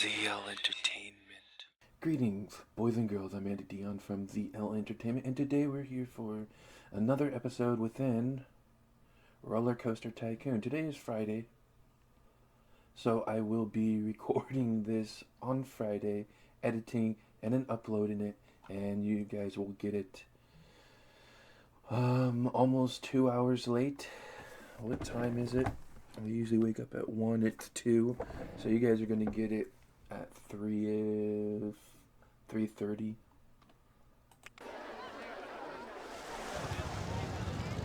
ZL Entertainment. Greetings, boys and girls. I'm Andy Dion from ZL Entertainment, and today we're here for another episode within RollerCoaster Tycoon. Today is Friday, so I will be recording this on Friday, editing, and then uploading it, and you guys will get it almost 2 hours late. What time is it? I usually wake up at 1, it's 2, so you guys are going to get it at 3:30.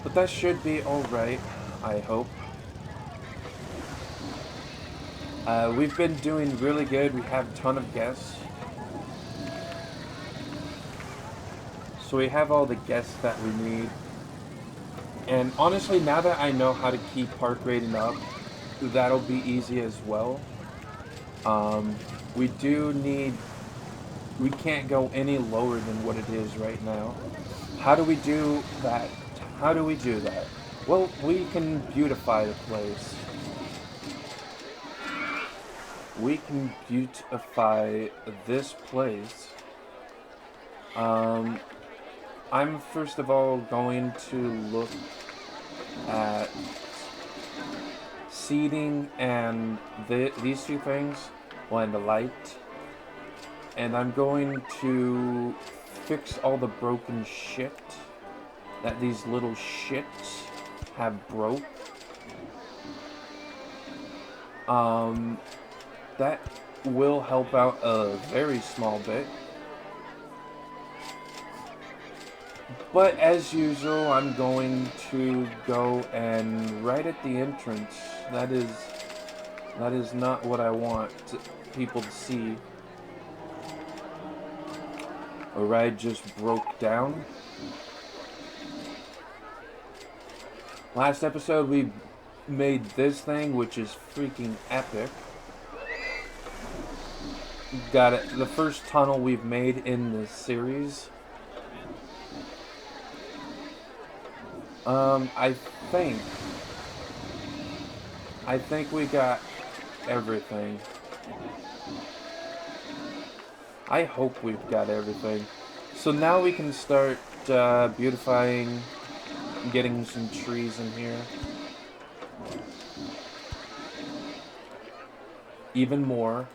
But that should be alright, I hope. We've been doing really good. We have a ton of guests. So we have all the guests that we need. And honestly, now that I know how to keep park rating up, that'll be easy as well. We do need... We can't go any lower than what it is right now. How do we do that? How do we do that? Well, we can beautify the place. We can beautify this place. I'm first of all going to look at seating and these two things, well, and the light. And I'm going to fix all the broken shit that these little shits have broke. That will help out a very small bit. But as usual, I'm going to go and right at the entrance, that is not what I want people to see. A ride just broke down. Last episode we made this thing, which is freaking epic. Got it. The first tunnel we've made in this series. I think we got everything. I hope we've got everything. So now we can start beautifying, getting some trees in here. Even more.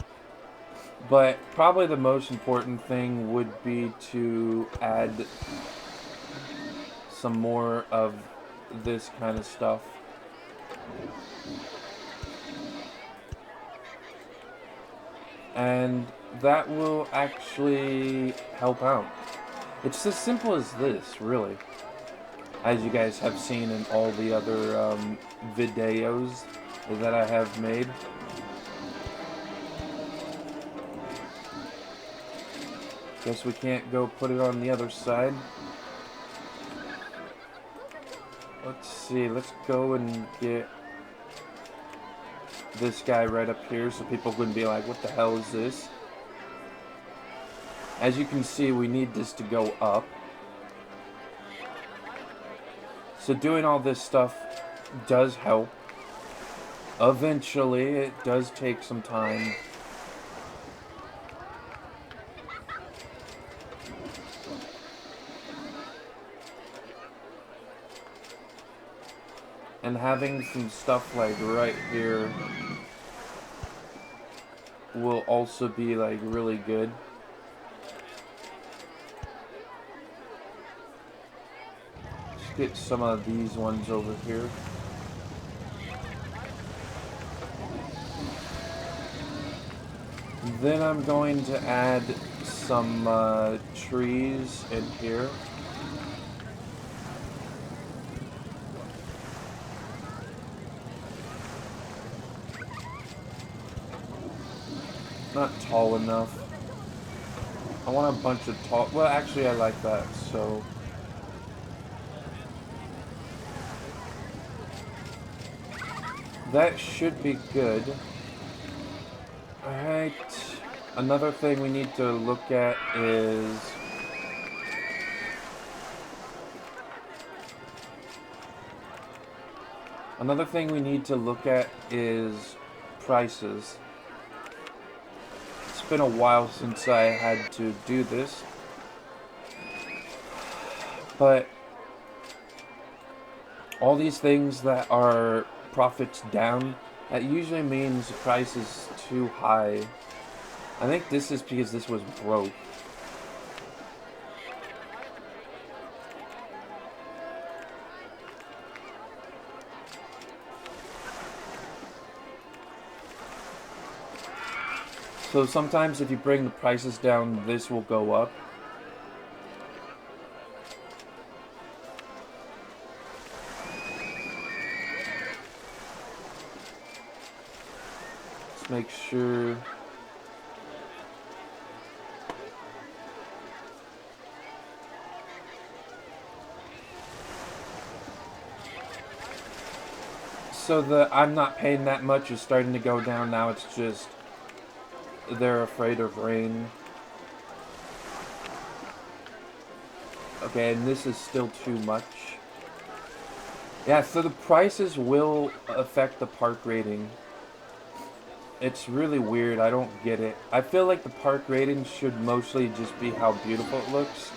But probably the most important thing would be to add some more of this kind of stuff. And that will actually help out. It's as simple as this, really. As you guys have seen in all the other videos that I have made. Guess we can't go put it on the other side. Let's see, let's go and get this guy right up here so people wouldn't be like, what the hell is this? As you can see, we need this to go up. So doing all this stuff does help. Eventually, it does take some time. And having some stuff like right here will also be like really good. Let's get some of these ones over here. Then I'm going to add some trees in here. Not tall enough. I want a bunch of tall... Well, actually, I like that, so... That should be good. Alright. Another thing we need to look at is... prices. been a while since I had to do this. But all these things that are profits down, that usually means the price is too high. I think this is because this was broke. So sometimes if you bring the prices down, this will go up. Let's make sure. So the I'm not paying that much is starting to go down now. It's just they're afraid of rain. Okay, and this is still too much. Yeah, so the prices will affect the park rating. It's really weird. I don't get it. I feel like the park rating should mostly just be how beautiful it looks.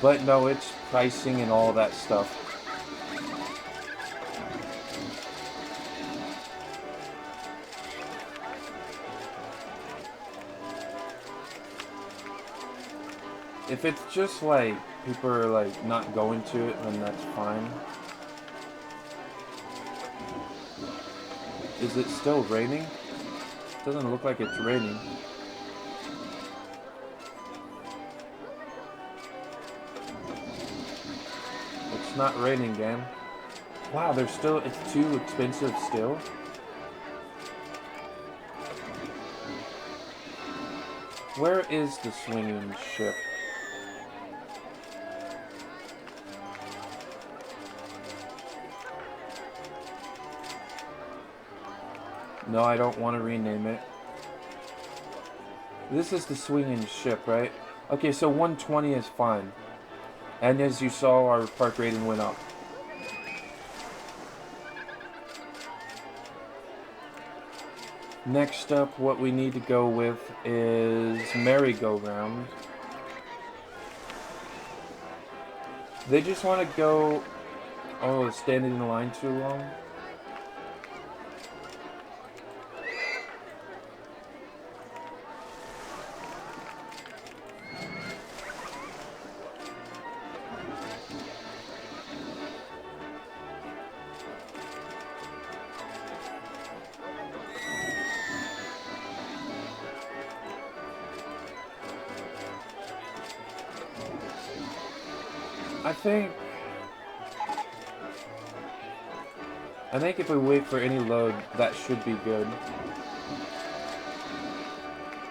But no, it's pricing and all that stuff. If it's just like people are like not going to it, then that's fine. Is it still raining? It doesn't look like it's raining. It's not raining, gang. Wow, it's too expensive still. Where is the swinging ship? No, I don't want to rename it. This is the swinging ship, right? Okay, so 120 is fine. And as you saw, our park rating went up. Next up, what we need to go with is merry-go-round. They just want to go... Oh, standing in the line too long? I think if we wait for any load, that should be good.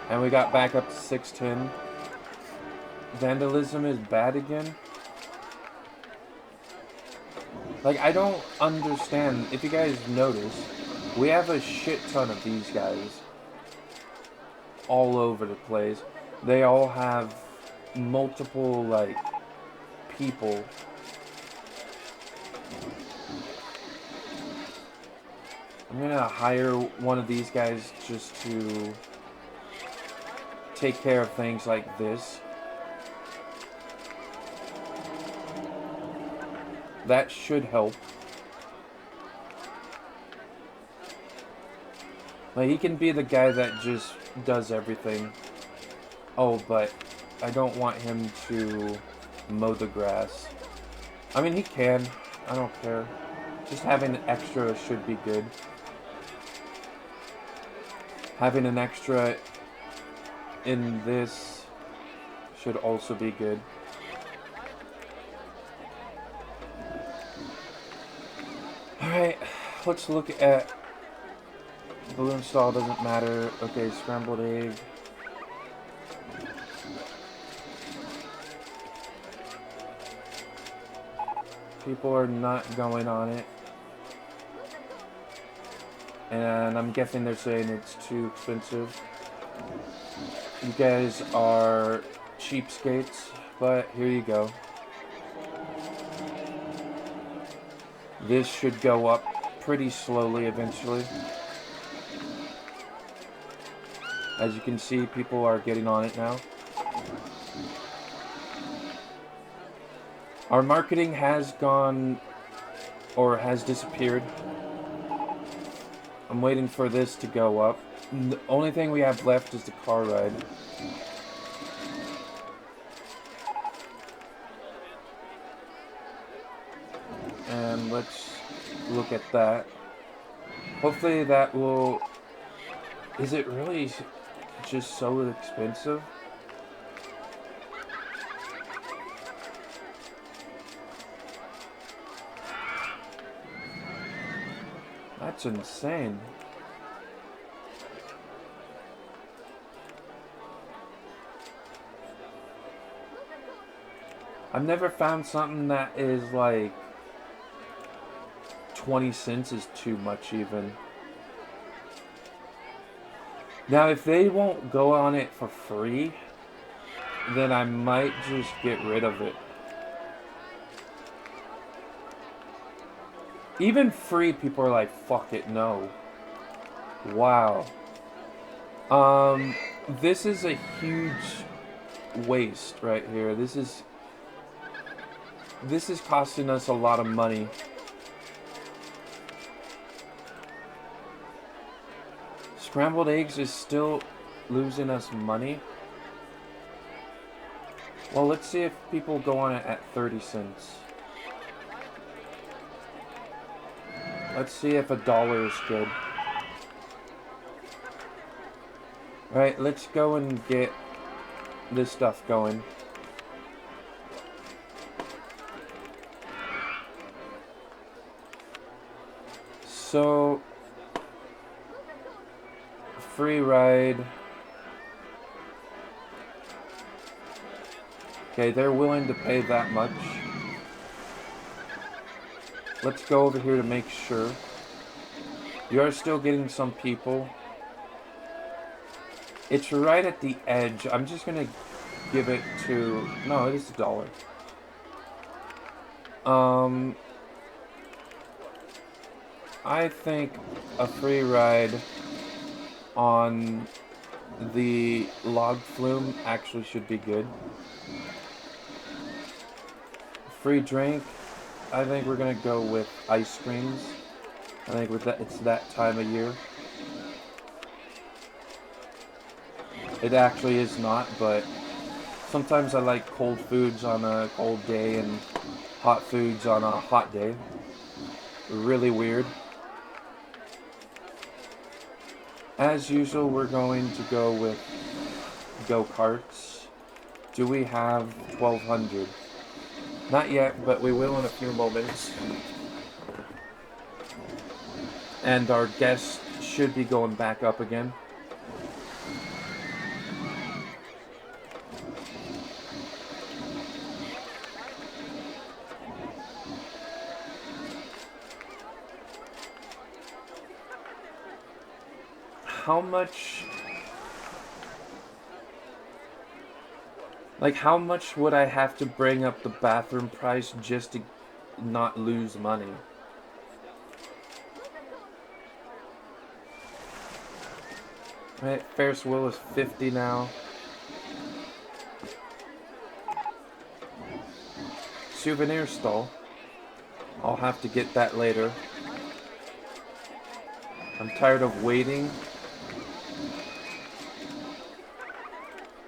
And we got back up to 610. Vandalism is bad again. Like, I don't understand. If you guys notice, we have a shit ton of these guys all over the place. They all have multiple, like, people. I'm gonna hire one of these guys just to take care of things like this. That should help. Like, he can be the guy that just does everything. Oh, but I don't want him to mow the grass. I mean, he can. I don't care. Just having an extra should be good. Having an extra in this should also be good. Alright, let's look at... Balloon stall doesn't matter. Okay, scrambled egg. People are not going on it. And I'm guessing they're saying it's too expensive. You guys are cheapskates, but here you go. This should go up pretty slowly eventually. As you can see, people are getting on it now. Our marketing has gone, or has disappeared. I'm waiting for this to go up. The only thing we have left is the car ride. And let's look at that. Hopefully that will... Is it really just so expensive? That's insane. I've never found something that is like 20 cents is too much even. Now if they won't go on it for free, then I might just get rid of it. Even free people are like, fuck it, no. Wow. This is a huge waste right here. This is costing us a lot of money. Scrambled eggs is still losing us money. Well, let's see if people go on it at 30 cents. Let's see if $1 is good. Alright, let's go and get this stuff going. So, free ride. Okay, they're willing to pay that much. Let's go over here to make sure. You are still getting some people. It's right at the edge. I'm just gonna give it to... No, it is $1. I think a free ride on the log flume actually should be good. Free drink. I think we're gonna go with ice creams. I think with that, it's that time of year. It actually is not, but sometimes I like cold foods on a cold day and hot foods on a hot day. Really weird. As usual, we're going to go with go-karts. Do we have 1,200? Not yet, but we will in a few moments. And our guests should be going back up again. How much... Like, how much would I have to bring up the bathroom price just to not lose money? Right, Ferris wheel is 50 now. Souvenir stall. I'll have to get that later. I'm tired of waiting.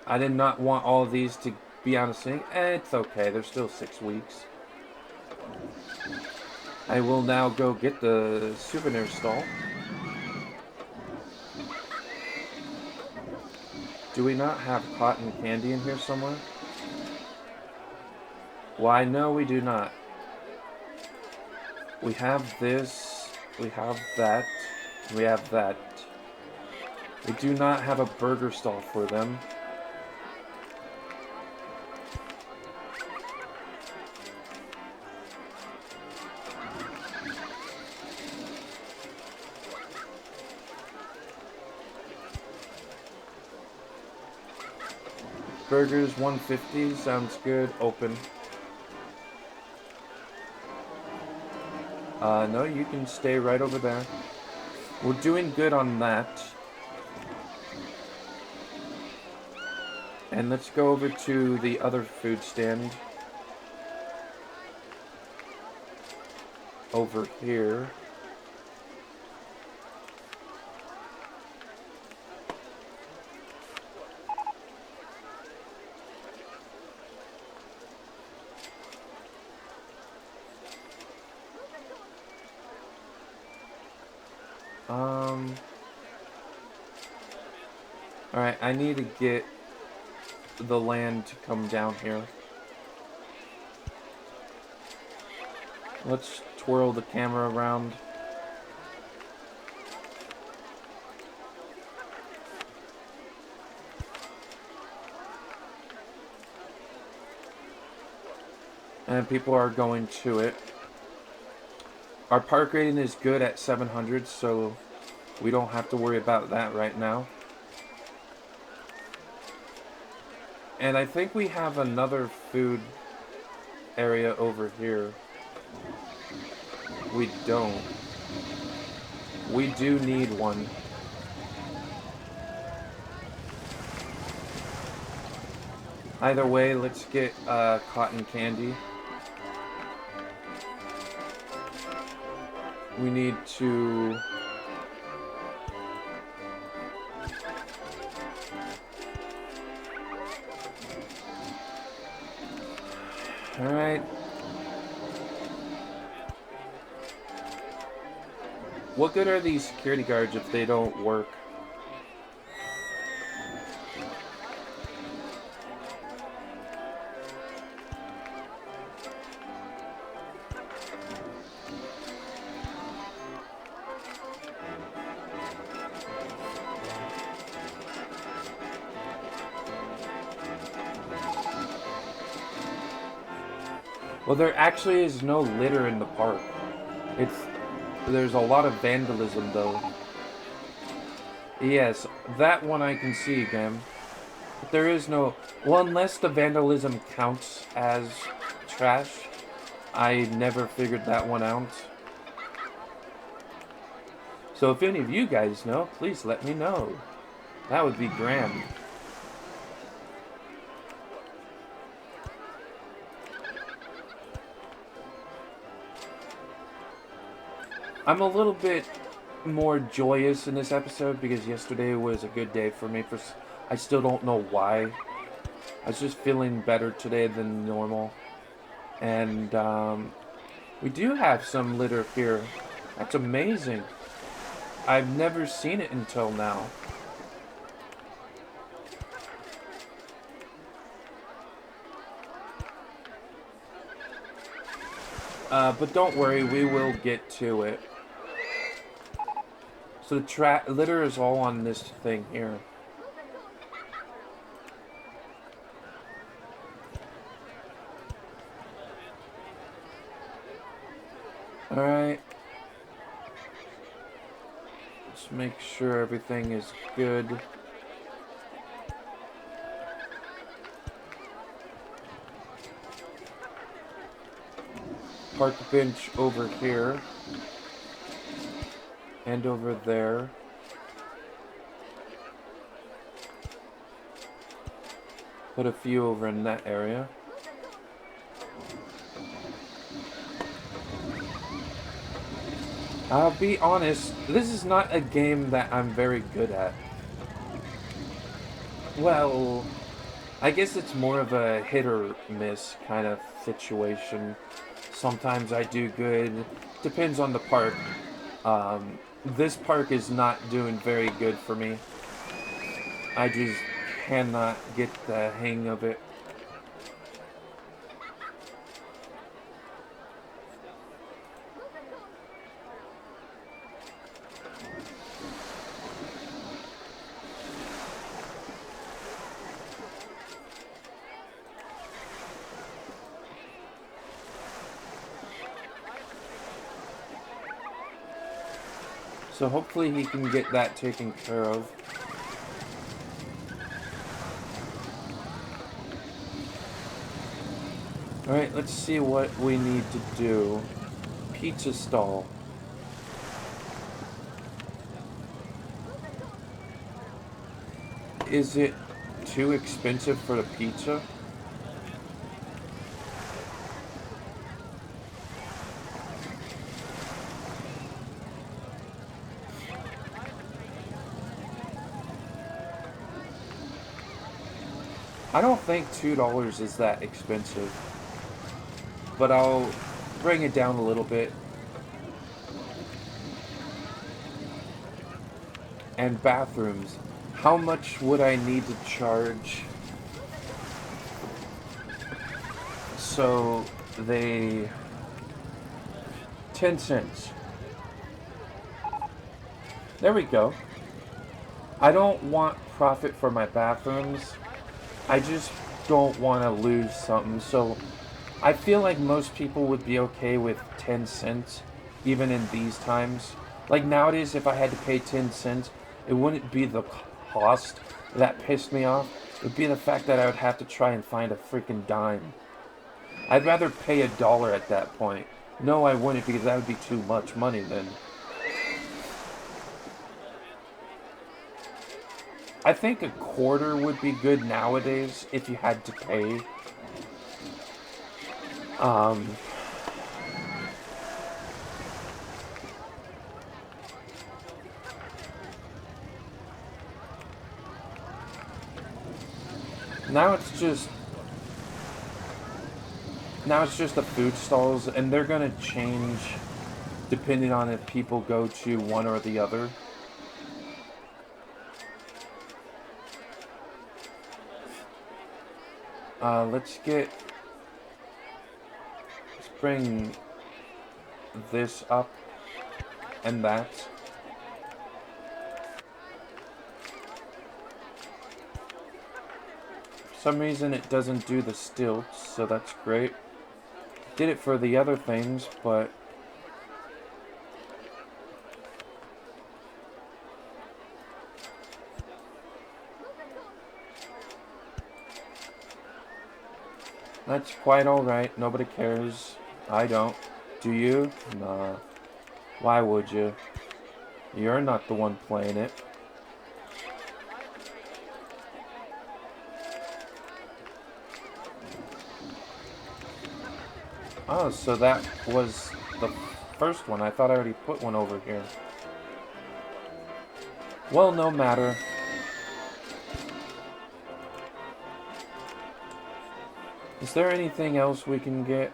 I did not want all of these to be on a sync. It's okay, there's still 6 weeks. I will now go get the souvenir stall. Do we not have cotton candy in here somewhere? Why, no, we do not. We have this, we have that, we have that. We do not have a burger stall for them. Burgers, 150, sounds good. Open. No, you can stay right over there. We're doing good on that. And let's go over to the other food stand. Over here. Alright, I need to get the land to come down here. Let's twirl the camera around. And people are going to it. Our park rating is good at 700, so we don't have to worry about that right now. And I think we have another food area over here. We don't. We do need one. Either way, let's get cotton candy. We need to... Alright. What good are these security guards if they don't work? Well, there actually is no litter in the park. There's a lot of vandalism, though. Yes, that one I can see again. But there is no... Well, unless the vandalism counts as trash. I never figured that one out. So if any of you guys know, please let me know. That would be grand. I'm a little bit more joyous in this episode because yesterday was a good day for me. I still don't know why. I was just feeling better today than normal. And we do have some litter here. That's amazing. I've never seen it until now. But don't worry, we will get to it. So the litter is all on this thing here. Alright. Let's make sure everything is good. Park the bench over here. And over there. Put a few over in that area. I'll be honest, this is not a game that I'm very good at. Well, I guess it's more of a hit or miss kind of situation. Sometimes I do good. Depends on the park. This park is not doing very good for me. I just cannot get the hang of it. So hopefully he can get that taken care of. Alright, let's see what we need to do. Pizza stall. Is it too expensive for the pizza. I don't think $2 is that expensive, but I'll bring it down a little bit. And bathrooms. How much would I need to charge so they 10 cents. There we go. I don't want profit for my bathrooms. I just don't want to lose something. So I feel like most people would be okay with 10 cents even in these times. Like nowadays, if I had to pay 10 cents, it wouldn't be the cost that pissed me off. It would be the fact that I would have to try and find a freaking dime. I'd rather pay $1 at that point. No, I wouldn't, because that would be too much money then. I think a quarter would be good nowadays if you had to pay. Now it's just the food stalls, and they're gonna change depending on if people go to one or the other. Let's bring this up and that. For some reason it doesn't do the stilts, so that's great. Did it for the other things, but that's quite alright. Nobody cares. I don't. Do you? Nah. Why would you? You're not the one playing it. Oh, so that was the first one. I thought I already put one over here. Well, no matter. Is there anything else we can get?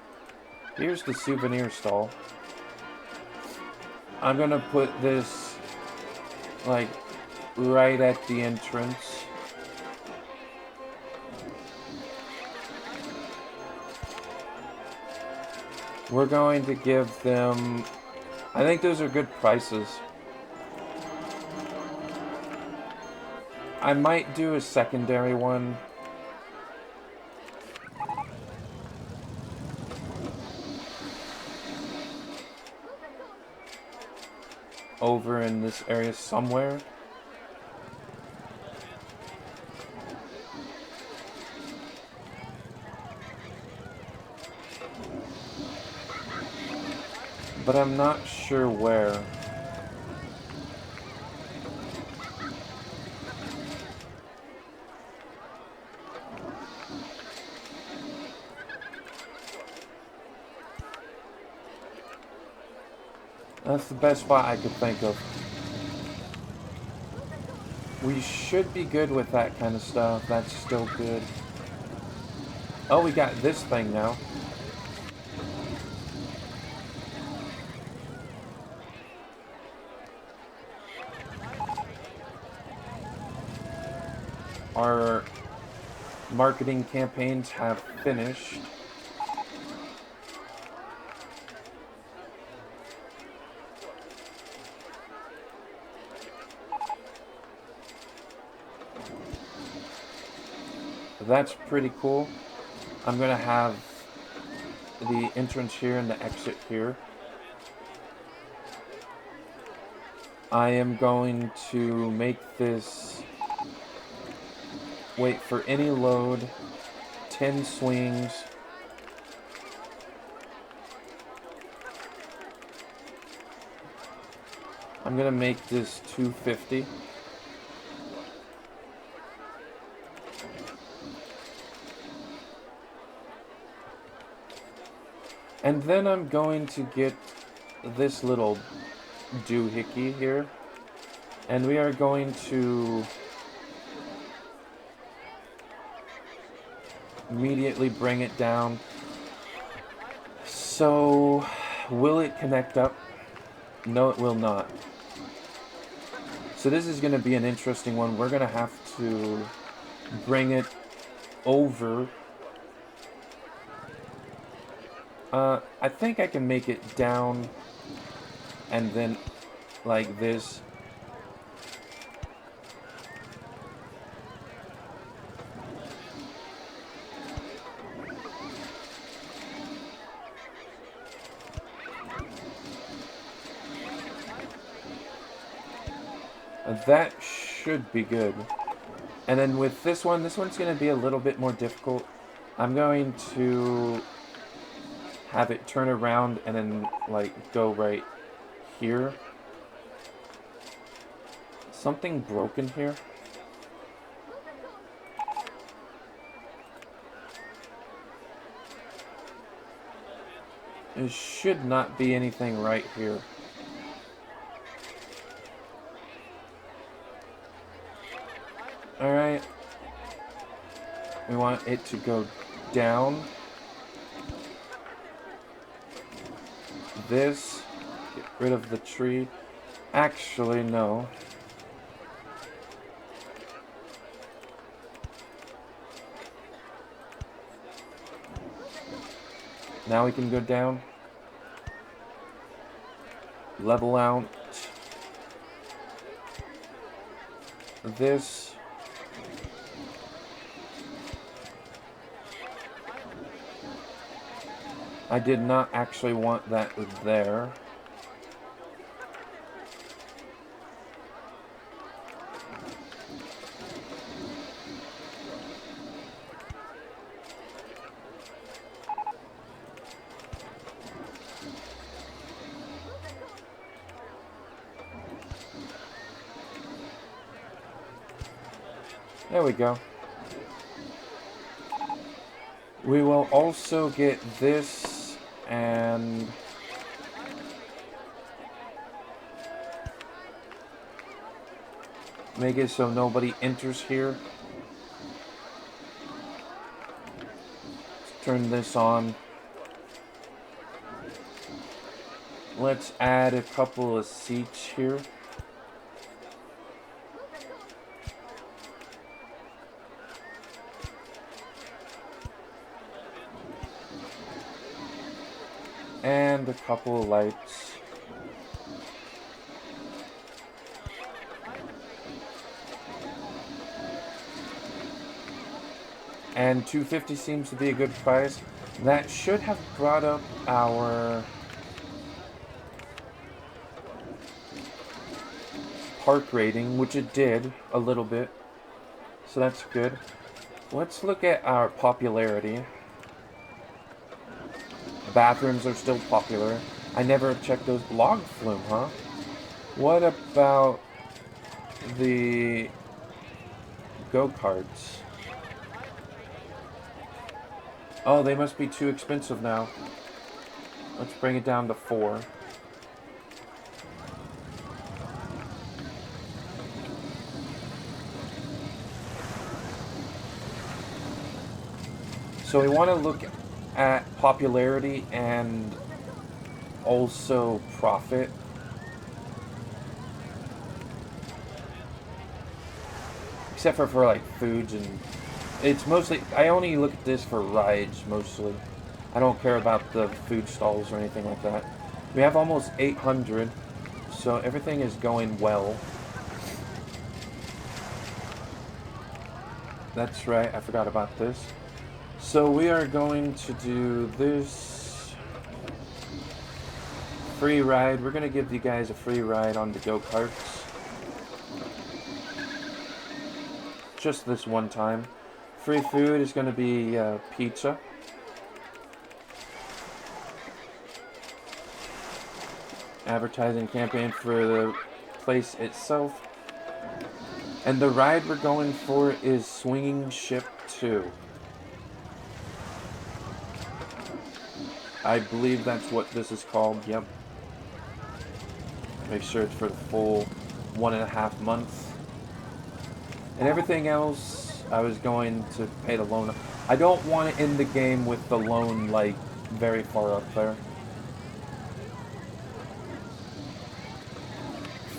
Here's the souvenir stall. I'm gonna put this, like, right at the entrance. We're going to give them... I think those are good prices. I might do a secondary one. Over in this area somewhere. But I'm not sure where. That's the best spot I could think of. We should be good with that kind of stuff. That's still good. Oh, we got this thing now. Our marketing campaigns have finished. That's pretty cool. I'm gonna have the entrance here and the exit here. I am going to make this wait for any load, 10 swings. I'm gonna make this 250. And then I'm going to get this little doohickey here. And we are going to immediately bring it down. So, will it connect up? No, it will not. So this is going to be an interesting one. We're going to have to bring it over. I think I can make it down and then like this. That should be good. And then with this one's going to be a little bit more difficult. I'm going to have it turn around and then like go right here. Something broken here. There should not be anything right here. Alright. We want it to go down. This. Get rid of the tree. Actually, no. Now we can go down. Level out. This. I did not actually want that there. There we go. We will also get this and make it so nobody enters here. Let's turn this on. Let's add a couple of seats here. And a couple of lights. And $250 seems to be a good price. That should have brought up our park rating, which it did a little bit. So that's good. Let's look at our popularity. Bathrooms are still popular. I never checked those. Log flume, huh? What about the go-karts? Oh, they must be too expensive now. Let's bring it down to 4. So we want to look at popularity and also profit. Except for like foods, and it's mostly, I only look at this for rides mostly. I don't care about the food stalls or anything like that. We have almost 800, so everything is going well. That's right, I forgot about this. So we are going to do this free ride. We're going to give you guys a free ride on the go-karts. Just this one time. Free food is going to be pizza. Advertising campaign for the place itself. And the ride we're going for is Swinging Ship 2. I believe that's what this is called, yep. Make sure it's for the full 1.5 months. And everything else, I was going to pay the loan. I don't want to end the game with the loan, like, very far up there.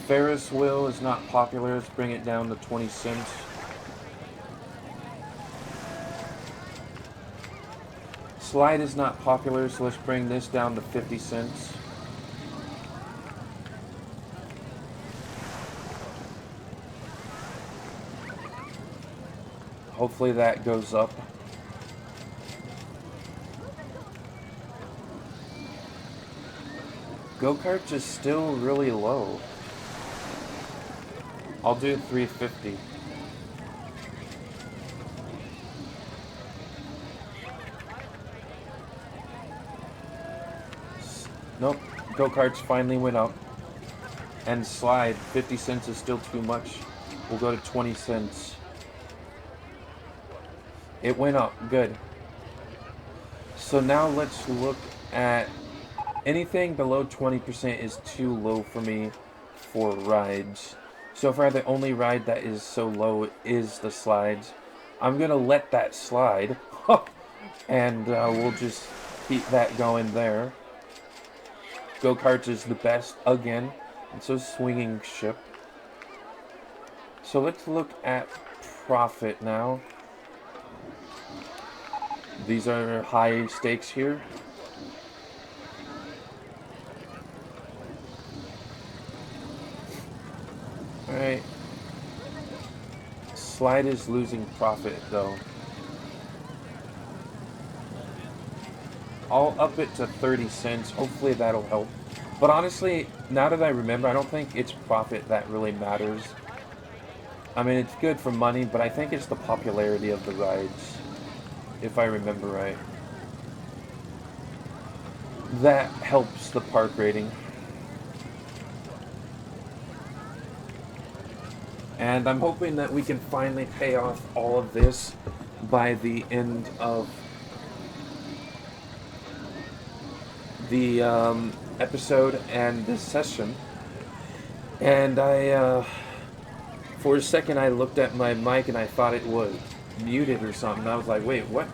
Ferris wheel is not popular. Let's bring it down to 20 cents. Slide is not popular, so let's bring this down to 50 cents. Hopefully that goes up. Go-karts is still really low. I'll do 350. Nope, go-karts finally went up. And slide, 50 cents is still too much. We'll go to 20 cents. It went up, good. So now let's look at anything below 20% is too low for me for rides. So far the only ride that is so low is the slides. I'm gonna let that slide. And we'll just keep that going there. Go-karts is the best again. And so swinging ship. So let's look at profit now. These are high stakes here. Alright. Slide is losing profit though. I'll up it to 30 cents. Hopefully that'll help. But honestly, now that I remember, I don't think it's profit that really matters. I mean, it's good for money, but I think it's the popularity of the rides. If I remember right. That helps the park rating. And I'm hoping that we can finally pay off all of this by the end of the episode and this session. And for a second I looked at my mic and I thought it was muted or something. I was like, wait, what?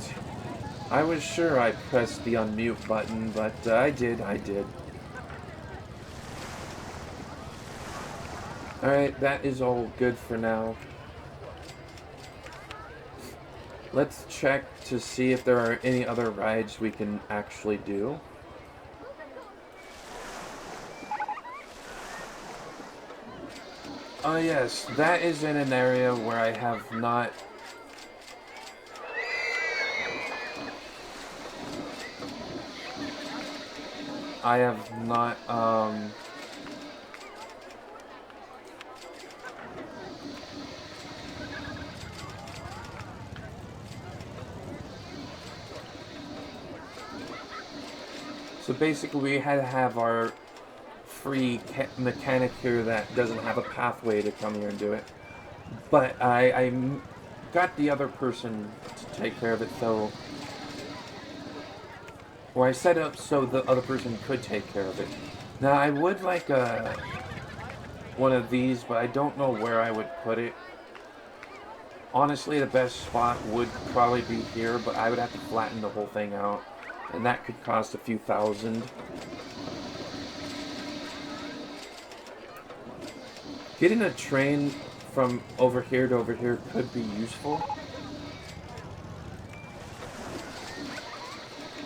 I was sure I pressed the unmute button, but I did. Alright, that is all good for now. Let's check to see if there are any other rides we can actually do. Oh yes, that is in an area where I have not... So basically we had to have our free mechanic here that doesn't have a pathway to come here and do it. But I got the other person to take care of it, so... Or I set it up so the other person could take care of it. Now I would like one of these, but I don't know where I would put it. Honestly, the best spot would probably be here, but I would have to flatten the whole thing out. And that could cost a few thousand. Getting a train from over here to over here could be useful.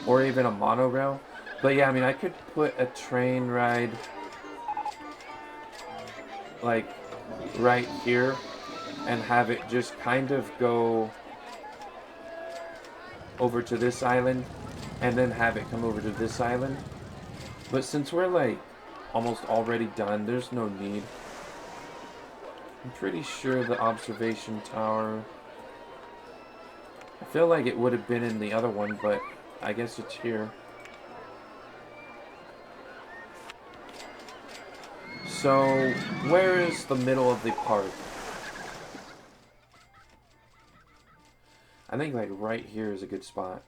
Or even a monorail. But yeah, I mean, I could put a train ride like right here and have it just kind of go over to this island and then have it come over to this island. But since we're like almost already done, there's no need. I'm pretty sure the observation tower... I feel like it would have been in the other one, but I guess it's here. So, where is the middle of the park? I think like right here is a good spot.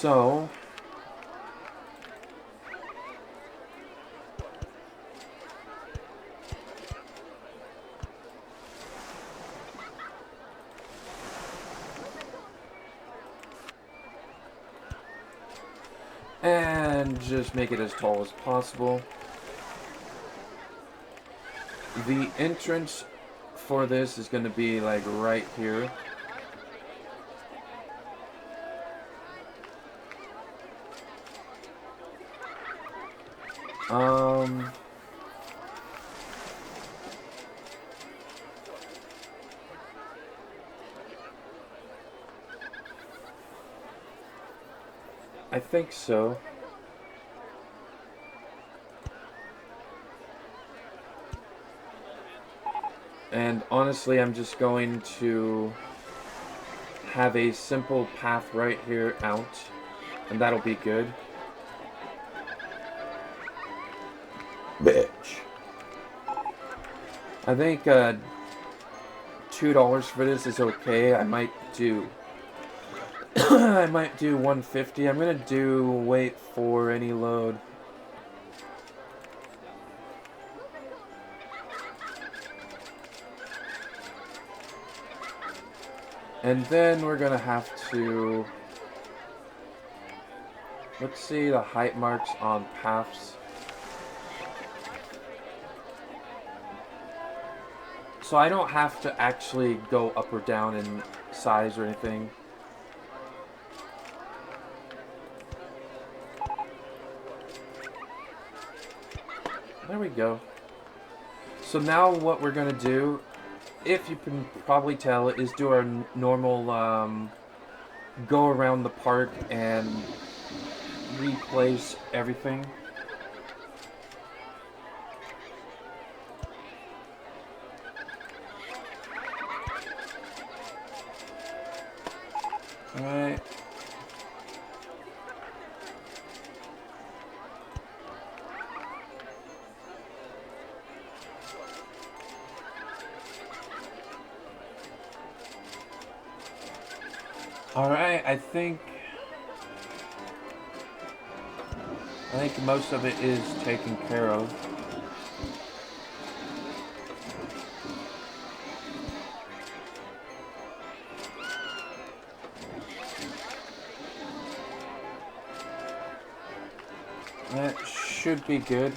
So, and just make it as tall as possible. The entrance for this is going to be like right here. I think so. And honestly, I'm just going to have a simple path right here out, and that'll be good. Bitch. I think $2 for this is okay. I might do I might do 150. I'm gonna do wait for any load. And then we're gonna have to, let's see the height marks on paths. So I don't have to actually go up or down in size or anything. There we go. So now what we're gonna do, if you can probably tell, is do our normal go around the park and replace everything. Alright. Alright, I think most of it is taken care of. That should be good.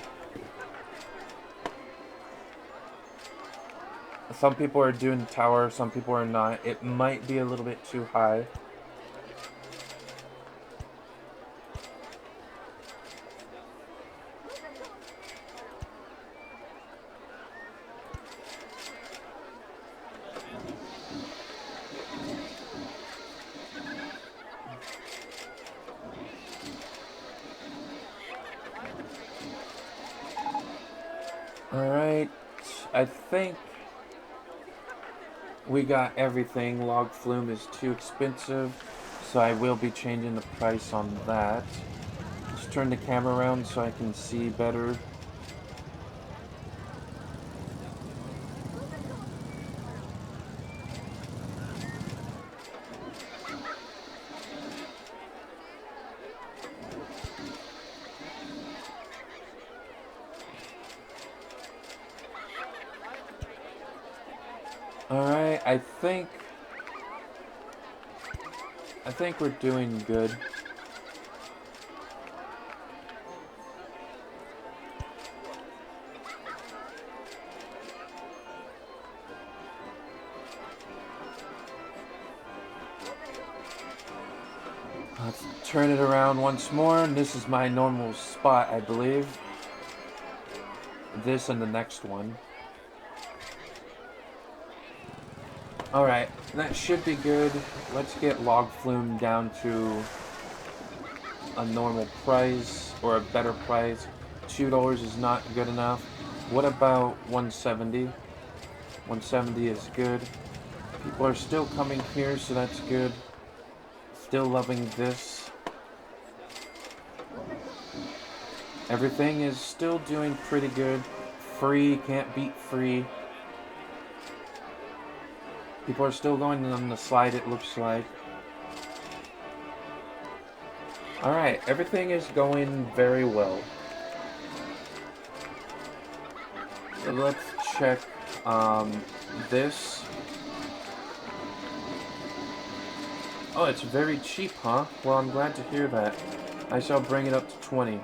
Some people are doing the tower, some people are not. It might be a little bit too high. Alright, I think we got everything. Log flume is too expensive, so I will be changing the price on that. Just turn the camera around so I can see better. Alright, I think we're doing good. Let's turn it around once more, and this is my normal spot, I believe. This and the next one. Alright, that should be good. Let's get log flume down to a normal price, or a better price. $2 is not good enough. What about 170? 170 is good. People are still coming here, so that's good. Still loving this. Everything is still doing pretty good. Free, can't beat free. People are still going on the slide, it looks like. Alright, everything is going very well. So let's check this. Oh, it's very cheap, huh? Well, I'm glad to hear that. I shall bring it up to 20.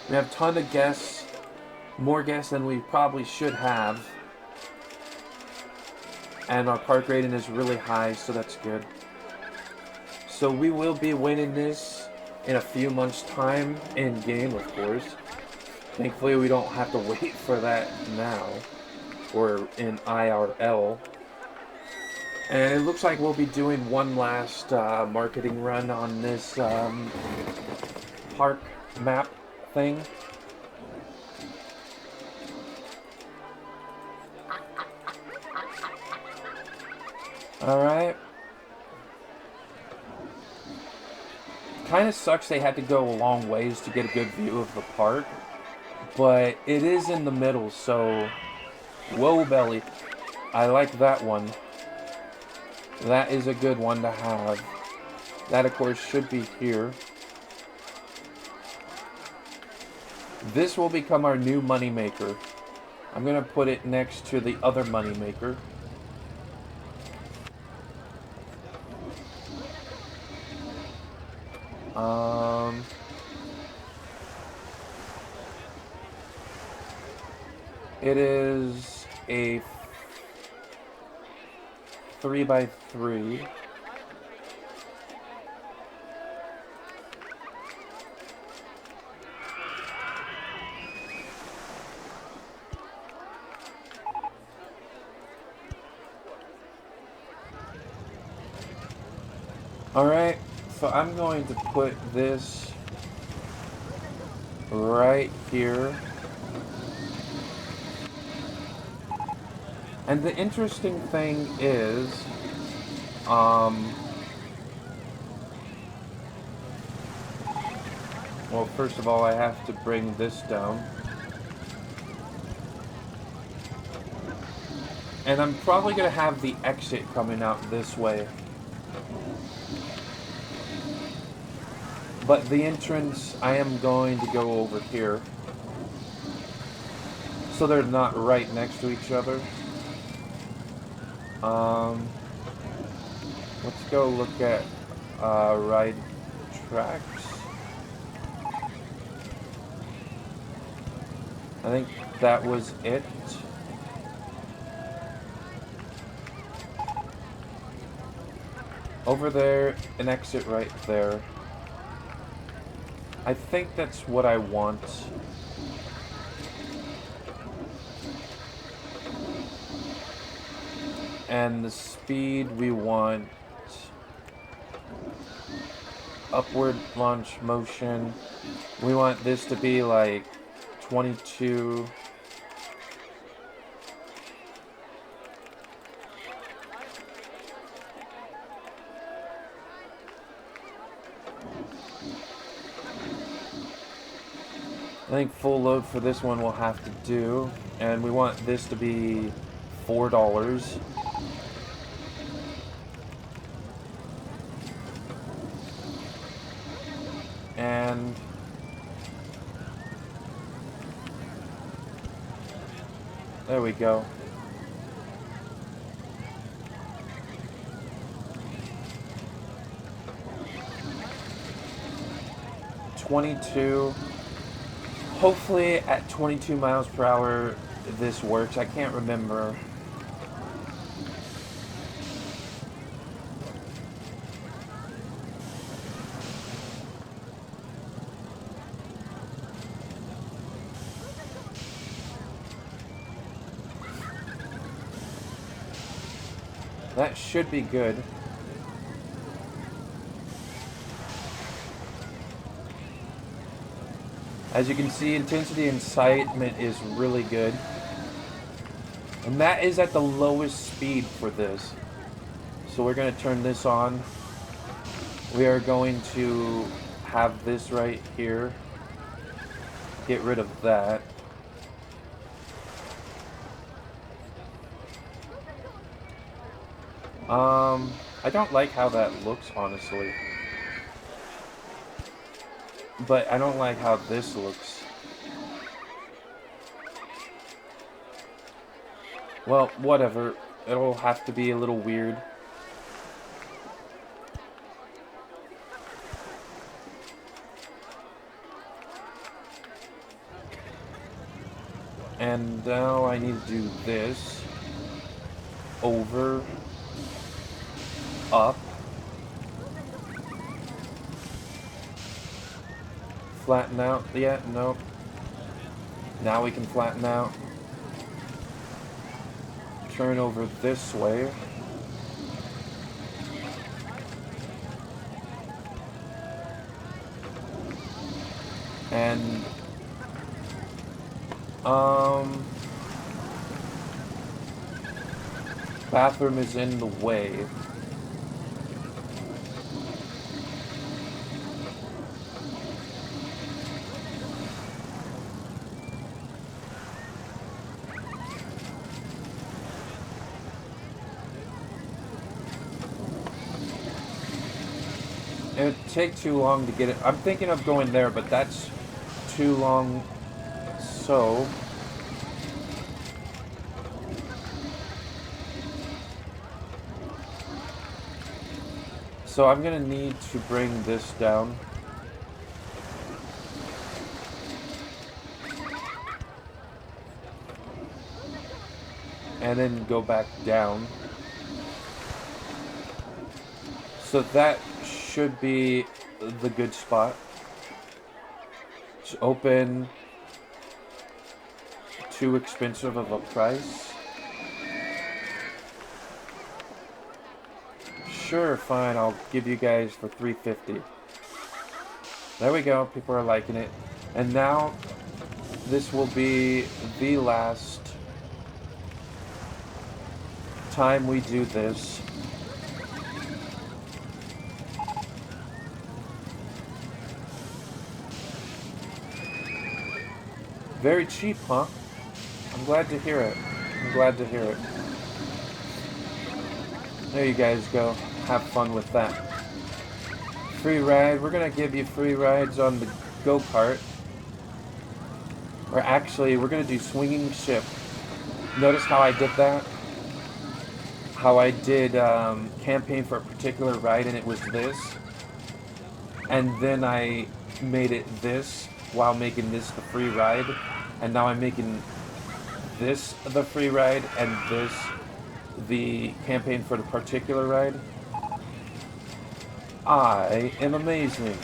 We have a ton of guests. More guests than we probably should have. And our park rating is really high, so that's good. So we will be winning this in a few months' time, in-game, of course. Thankfully, we don't have to wait for that now. Or in IRL. And it looks like we'll be doing one last marketing run on this park map thing. Alright. Kind of sucks they had to go a long ways to get a good view of the park. But it is in the middle, so... Whoa, belly. I like that one. That is a good one to have. That, of course, should be here. This will become our new moneymaker. I'm going to put it next to the other moneymaker. It is a 3x3. Alright, so I'm going to put this right here. And the interesting thing is, well, first of all, I have to bring this down. And I'm probably going to have the exit coming out this way. But the entrance, I am going to go over here. So they're not right next to each other. Let's go look at ride tracks. I think that was it. Over there, an exit right there. I think that's what I want. And the speed we want... upward launch motion. We want this to be like 22. I think full load for this one we'll have to do. And we want this to be $4. And there we go. $22. Hopefully at 22 miles per hour this works. I can't remember. That should be good. As you can see, intensity and excitement is really good. And that is at the lowest speed for this. So we're going to turn this on. We are going to have this right here. Get rid of that. I don't like how that looks, honestly. But I don't like how this looks. Well, whatever. It'll have to be a little weird. And now I need to do this. Over. Up. Flatten out. Yeah, no. Now we can flatten out. Turn over this way. And bathroom is in the way. It would take too long to get it. I'm thinking of going there, but that's too long. So I'm gonna need to bring this down. And then go back down. So that should be the good spot. It's open. Too expensive of a price. Sure, fine, I'll give you guys for $3.50. There we go, people are liking it. And now, this will be the last time we do this. Very cheap, huh? I'm glad to hear it. I'm glad to hear it. There you guys go. Have fun with that. Free ride. We're gonna give you free rides on the go-kart. Or actually, we're gonna do swinging ship. Notice how I did that? How I did campaign for a particular ride and it was this. And then I made it this while making this the free ride. And now I'm making this the free ride and this the campaign for the particular ride. I am amazing.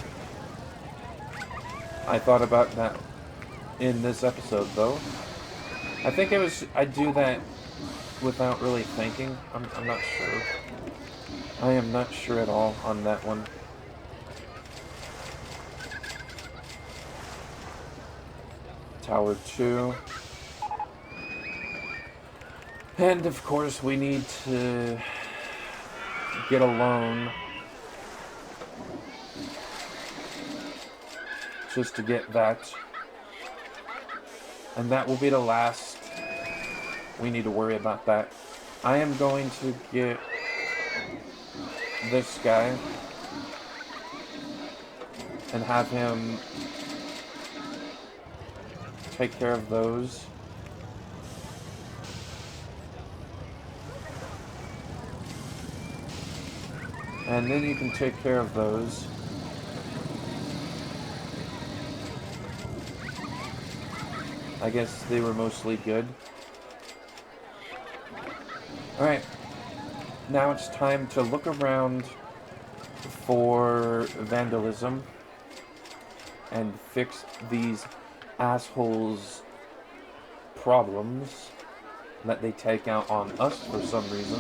I thought about that in this episode though. I think I do that without really thinking. I'm not sure. I am not sure at all on that one. Tower 2. And of course we need to get a loan just to get that. And that will be the last we need to worry about that. I am going to get this guy and have him take care of those. And then you can take care of those. I guess they were mostly good. Alright. Now it's time to look around for vandalism and fix these assholes' problems that they take out on us for some reason.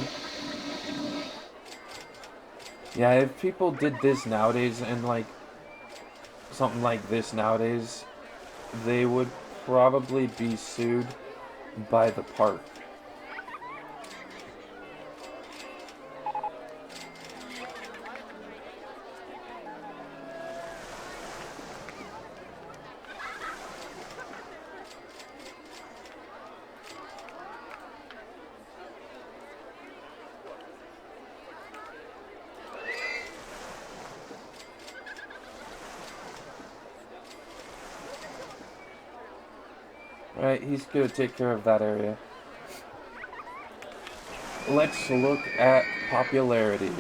Yeah, if people did this nowadays and like something like this nowadays, they would probably be sued by the park. Alright, he's gonna take care of that area. Let's look at popularity.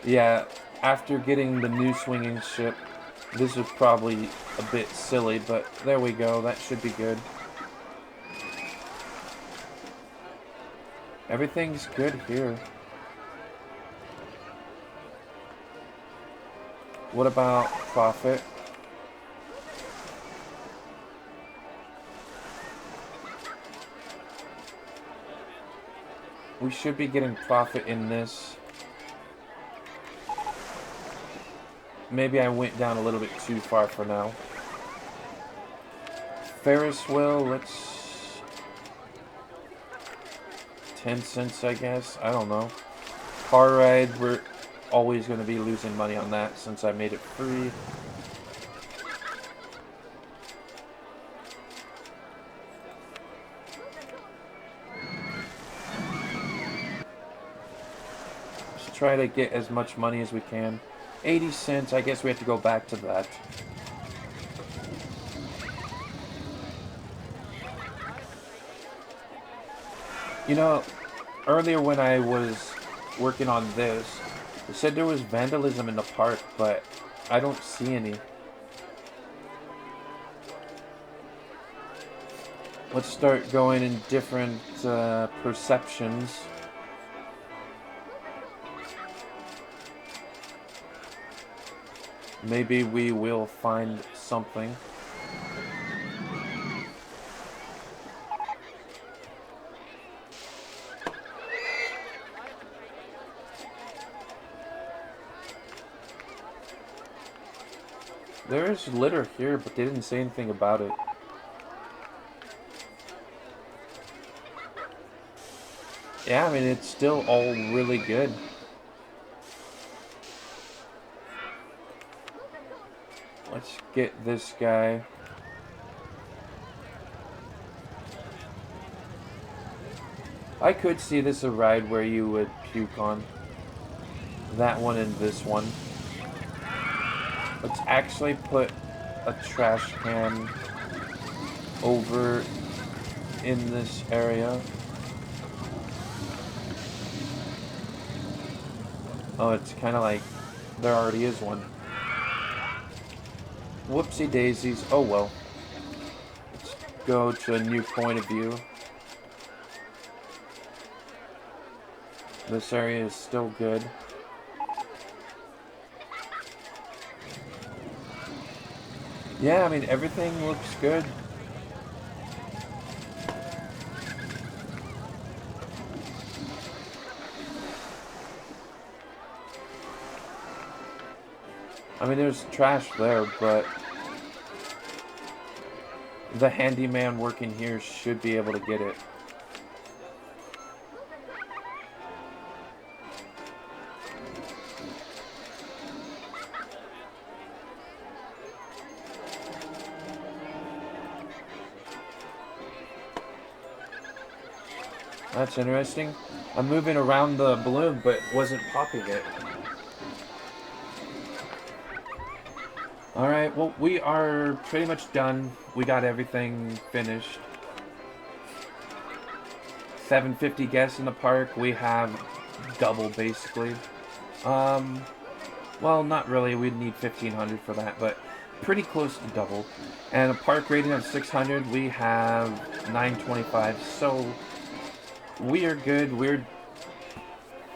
Yeah, after getting the new swinging ship, this is probably a bit silly, but there we go. That should be good. Everything's good here. What about profit? We should be getting profit in this. Maybe I went down a little bit too far for now. Ferris wheel, let's... 10 cents, I guess. I don't know. Car ride, we're always going to be losing money on that since I made it free. Let's try to get as much money as we can. 80 cents, I guess we have to go back to that. You know, earlier when I was working on this, they said there was vandalism in the park, but I don't see any. Let's start going in different perceptions. Maybe we will find something. There is litter here, but they didn't say anything about it. Yeah, I mean, it's still all really good. Let's get this guy. I could see this a ride where you would puke on. That one and this one. Let's actually put a trash can over in this area. Oh, it's kind of like there already is one. Whoopsie daisies. Oh well. Let's go to a new point of view. This area is still good. Yeah, I mean, everything looks good. I mean, there's trash there, but the handyman working here should be able to get it. That's interesting. I'm moving around the balloon, but wasn't popping it. Alright, well, we are pretty much done. We got everything finished. 750 guests in the park. We have double, basically. Well, not really. We'd need 1,500 for that, but pretty close to double. And a park rating of 600. We have 925. So we are good.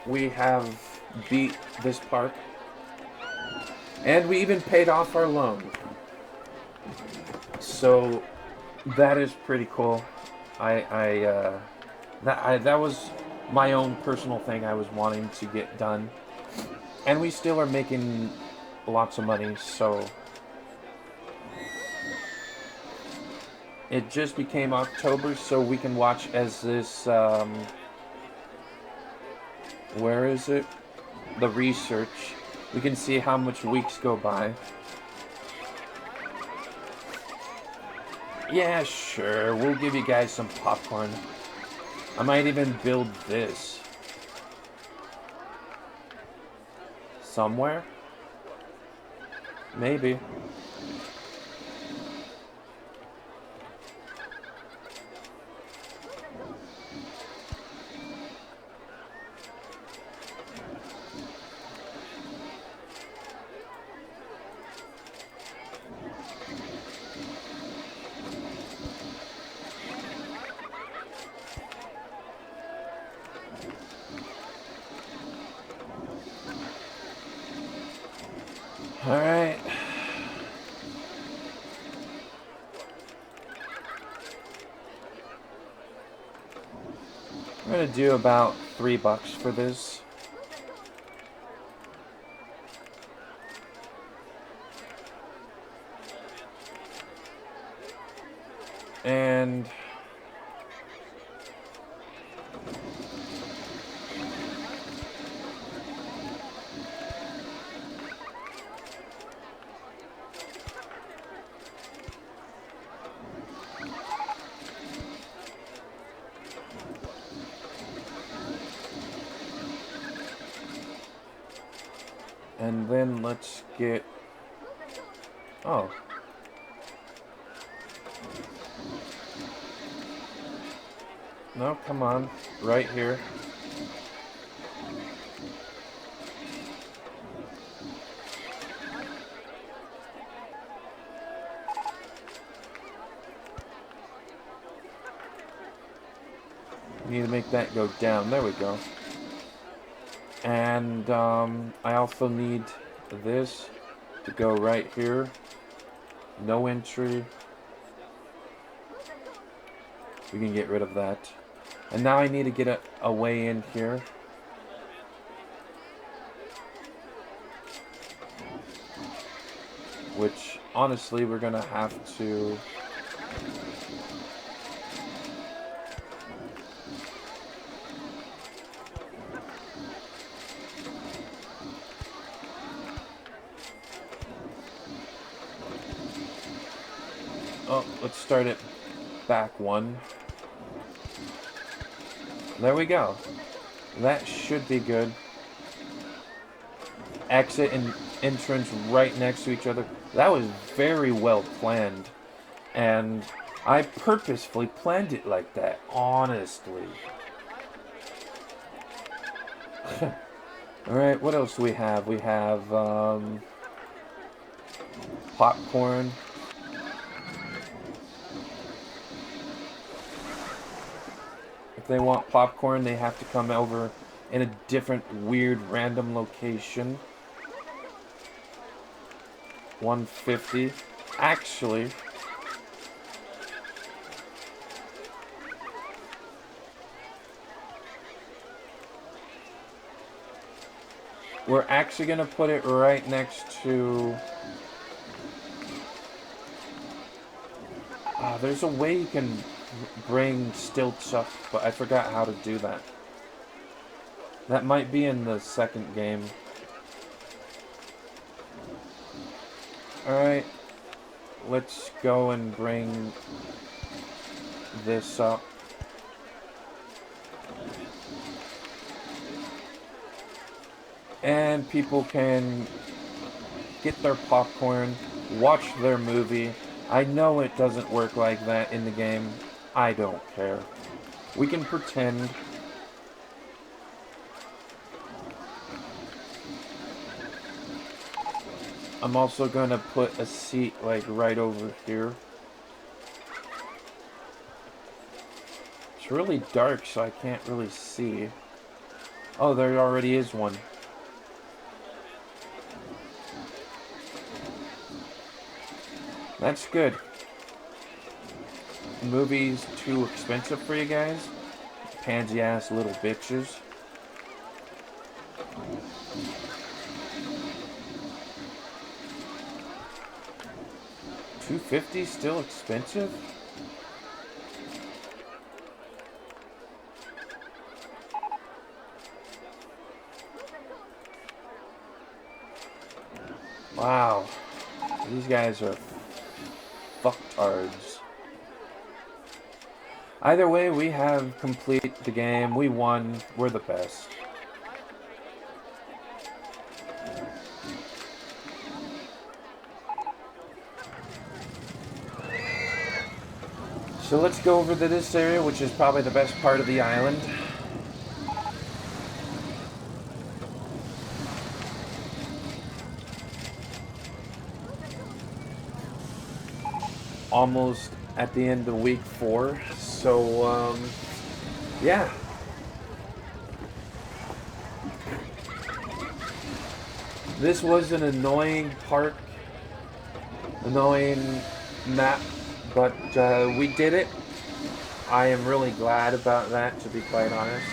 We have beat this park. And we even paid off our loan. So that is pretty cool. That was my own personal thing I was wanting to get done. And we still are making lots of money, so it just became October, so we can watch as this where is it? The research. We can see how much weeks go by. Yeah, sure. We'll give you guys some popcorn. I might even build this. Somewhere. Maybe. Alright. I'm gonna do about $3 for this. And then let's get... Oh. No, come on. Right here. Need to make that go down. There we go. And I also need this to go right here. No entry. We can get rid of that. And now I need to get a way in here. Which, honestly, we're gonna have to... Oh, let's start it back one. There we go. That should be good. Exit and entrance right next to each other. That was very well planned. And I purposefully planned it like that, honestly. Alright, what else do we have? We have popcorn. If they want popcorn, they have to come over in a different, weird, random location. 150. Actually, we're actually going to put it right next to... there's a way you can bring stilts up, but I forgot how to do that. That might be in the second game. Alright, let's go and bring this up. And people can get their popcorn, watch their movie. I know it doesn't work like that in the game. I don't care. We can pretend. I'm also going to put a seat like right over here. It's really dark, so I can't really see. Oh, there already is one. That's good. Movie's too expensive for you guys? Pansy ass little bitches. $250 still expensive? Wow. These guys are fucktards. Either way, we have completed the game. We won. We're the best. So let's go over to this area, which is probably the best part of the island. Almost at the end of week 4. So, yeah. This was an annoying park, annoying map, but we did it. I am really glad about that, to be quite honest.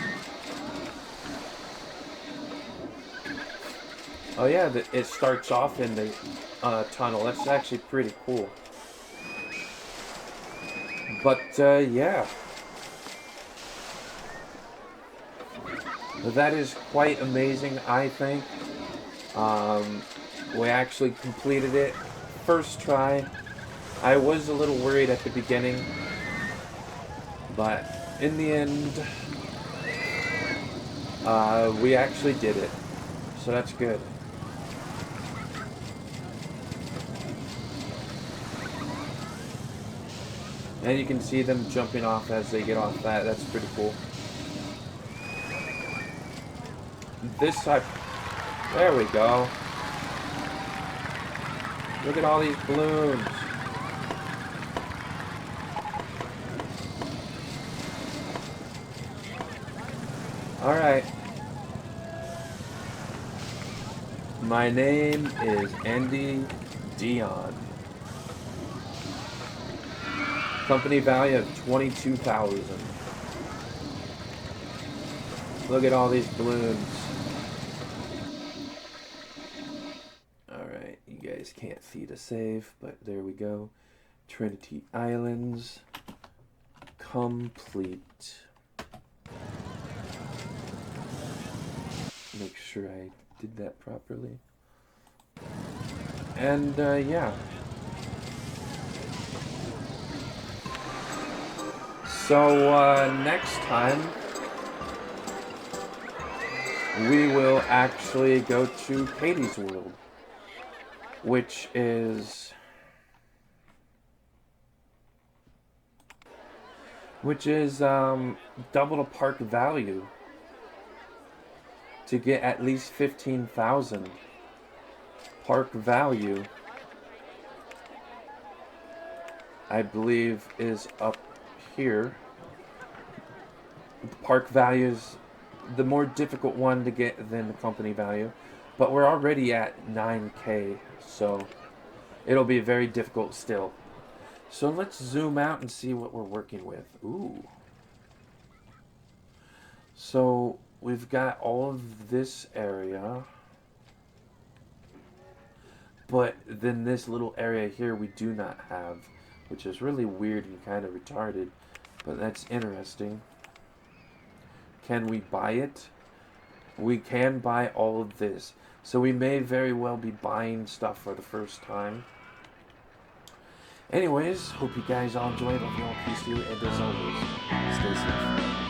Oh yeah, it starts off in the tunnel. That's actually pretty cool. But yeah, that is quite amazing, I think. We actually completed it first try. I was a little worried at the beginning, but in the end, we actually did it. So that's good. And you can see them jumping off as they get off that. That's pretty cool. This side. There we go. Look at all these balloons. Alright. My name is Andy Dion. Company value of $22,000. Look at all these balloons. Alright, you guys can't see the save, but there we go. Trinity Islands. Complete. Make sure I did that properly. And, yeah. So, next time, we will actually go to Katie's World, which is double the park value to get at least 15,000 park value. I believe is up here. The park value is the more difficult one to get than the company value, but we're already at 9K, so it'll be very difficult still. So let's zoom out and see what we're working with. Ooh. So we've got all of this area, but then this little area here we do not have, which is really weird and kind of retarded, but that's interesting. Can we buy it? We can buy all of this. So we may very well be buying stuff for the first time. Anyways, hope you guys all enjoyed. Love you all. Peace to you. And as always, stay safe.